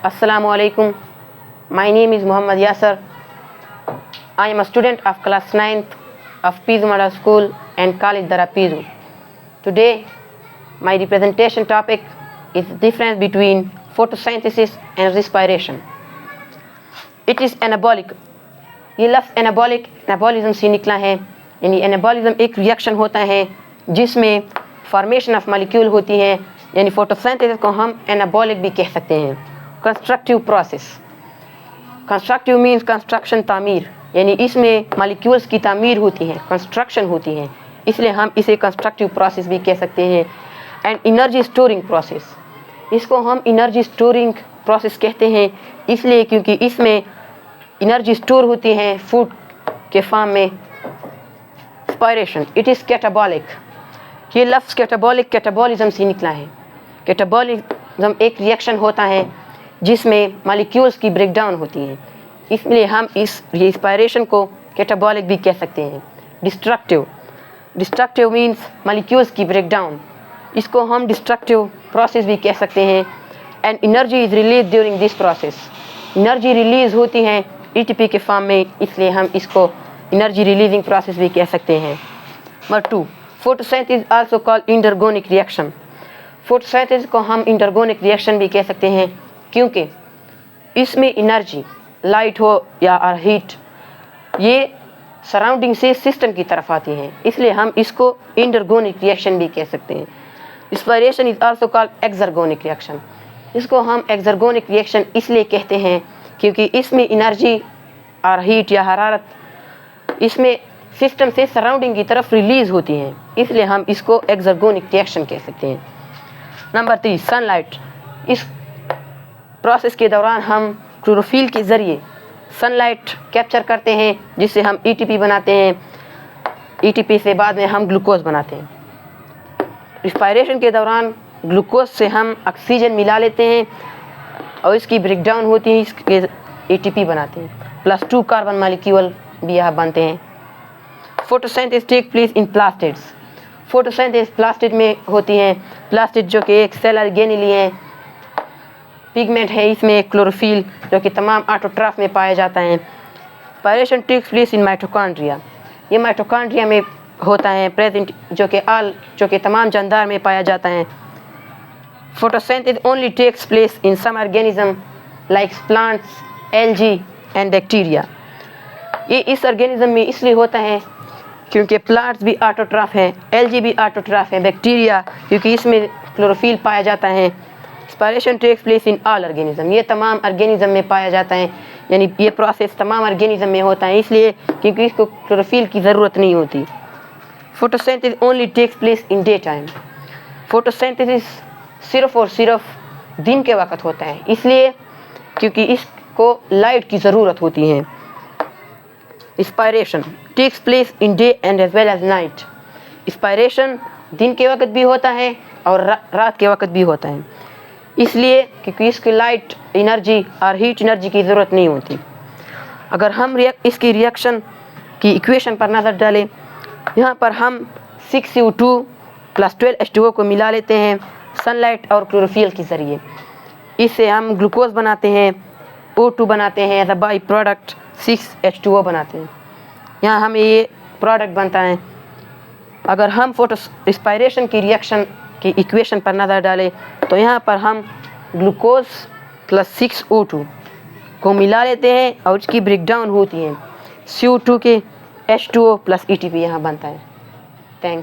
Assalamu alaikum. My name is Muhammad Yasser. I am a student of class 9th of Pizu Model School and College Dara Pizu. Today, my representation topic is the difference between photosynthesis and respiration. It is anabolic. ये लफ्ज़ anabolic anabolism से निकला है, यानी anabolism एक reaction होता है जिसमें फॉर्मेशन ऑफ मॉलिक्यूल होती है, यानी फोटोसिंथेसिस को हम एनाबॉलिक भी कह सकते हैं। Constructive process, constructive means construction तामीर, यानी इसमें मॉलिक्यूल्स की तामीर होती है, कंस्ट्रक्शन होती है, इसलिए हम इसे कंस्ट्रक्टिव प्रोसेस भी कह सकते हैं। एंड एनर्जी स्टोरिंग प्रोसेस, इसको हम एनर्जी स्टोरिंग प्रोसेस कहते हैं इसलिए क्योंकि इसमें एनर्जी स्टोर होती है फूड के फॉर्म में। Respiration, it is catabolic. ये लफ्ज़ कैटाबॉलिज्म से निकला है। कैटाबॉलिज्म एक रिएक्शन होता है जिसमें मॉलिक्यूल्स की ब्रेकडाउन होती है, इसलिए हम इस रेस्पिरेशन को कैटाबॉलिक भी कह सकते हैं। डिस्ट्रक्टिव मीन्स मॉलिक्यूल्स की ब्रेकडाउन, इसको हम डिस्ट्रक्टिव प्रोसेस भी कह सकते हैं। And energy is release during this process, energy release होती है ATP के फॉर्म में, इसलिए हम इसको एनर्जी रिलीजिंग प्रोसेस भी कह सकते हैं। Number 2, photosynthesis also called endergonic reaction. Photosynthesis को हम इंटरगोनिक रिएक्शन भी कह सकते हैं क्योंकि इसमें एनर्जी, लाइट हो या हीट, ये सराउंडिंग से सिस्टम की तरफ आती है, इसलिए हम इसको इंटरगोनिक रिएक्शन भी कह सकते हैं। Respiration is also called exergonic reaction. इसको हम एक्सर्गोनिक रिएक्शन इसलिए कहते हैं क्योंकि इसमें एनर्जी और हीट या हरारत इसमें सिस्टम से सराउंडिंग की तरफ रिलीज़ होती हैं, इसलिए हम इसको एक्सर्गोनिक रिएक्शन कह सकते हैं। Number 3, sunlight. इस प्रोसेस के दौरान हम क्लोरोफिल के ज़रिए सनलाइट कैप्चर करते हैं जिससे हम ATP बनाते हैं, ATP से बाद में हम ग्लूकोज बनाते हैं। रेस्पिरेशन के दौरान ग्लूकोज से हम ऑक्सीजन मिला लेते हैं और इसकी ब्रेकडाउन होती है, इसके ATP बनाते हैं, +2 कार्बन मॉलिक्यूल भी यहाँ बनते हैं। Photosynthesis take place in plastids. Photosynthesis plastid में होती हैं। प्लास्टिड जो कि एक सेल ऑर्गेनेली है, पिगमेंट है इसमें क्लोरोफिल जो कि तमाम ऑटोट्रॉफ में पाया जाता है। Respiration takes place in mitochondria. ये माइटोकॉन्ड्रिया में होता है प्रेजेंट, जो कि तमाम जानदार में पाया जाता है। Photosynthesis only takes place in some organism like plants, algae and bacteria. ये इस ऑर्गेनिज्म में इसलिए होता है क्योंकि प्लांट्स भी ऑटोट्रॉफ हैं, एल्गी भी ऑटोट्रॉफ है, बैक्टीरिया क्योंकि इसमें क्लोरोफिल पाया जाता है। Respiration takes place in all organism, ये तमाम ऑर्गेनिज्म में पाया जाता है, यानी ये प्रोसेस तमाम ऑर्गेनिज्म में होता है इसलिए क्योंकि इसको क्लोरोफिल की ज़रूरत नहीं होती। Photosynthesis only takes place in day time. Photosynthesis सिर्फ और सिर्फ दिन के वक्त होता है इसलिए क्योंकि इसको लाइट की ज़रूरत होती है। Respiration takes place in day and as well as night. Respiration दिन के वक्त भी होता है और रात के वक्त भी होता है, इसलिए क्योंकि इसकी लाइट एनर्जी और हीट एनर्जी की ज़रूरत नहीं होती। अगर हम इसकी रिएक्शन की इक्वेशन पर नज़र डालें, यहाँ पर हम 6CO2 + 12H2O को मिला लेते हैं सनलाइट और क्लोरोफिल के ज़रिए। इससे हम ग्लूकोज बनाते हैं, O2 बनाते हैं, as a by product 6H2O बनाते हैं। यहाँ हमें ये प्रोडक्ट बनता है। अगर हम रेस्पिरेशन की रिएक्शन की इक्वेशन पर नज़र डालें तो यहाँ पर हम ग्लूकोज + 6O2 को मिला लेते हैं और इसकी ब्रेकडाउन होती है, CO2 के H2O + ATP यहाँ बनता है। थैंक्स।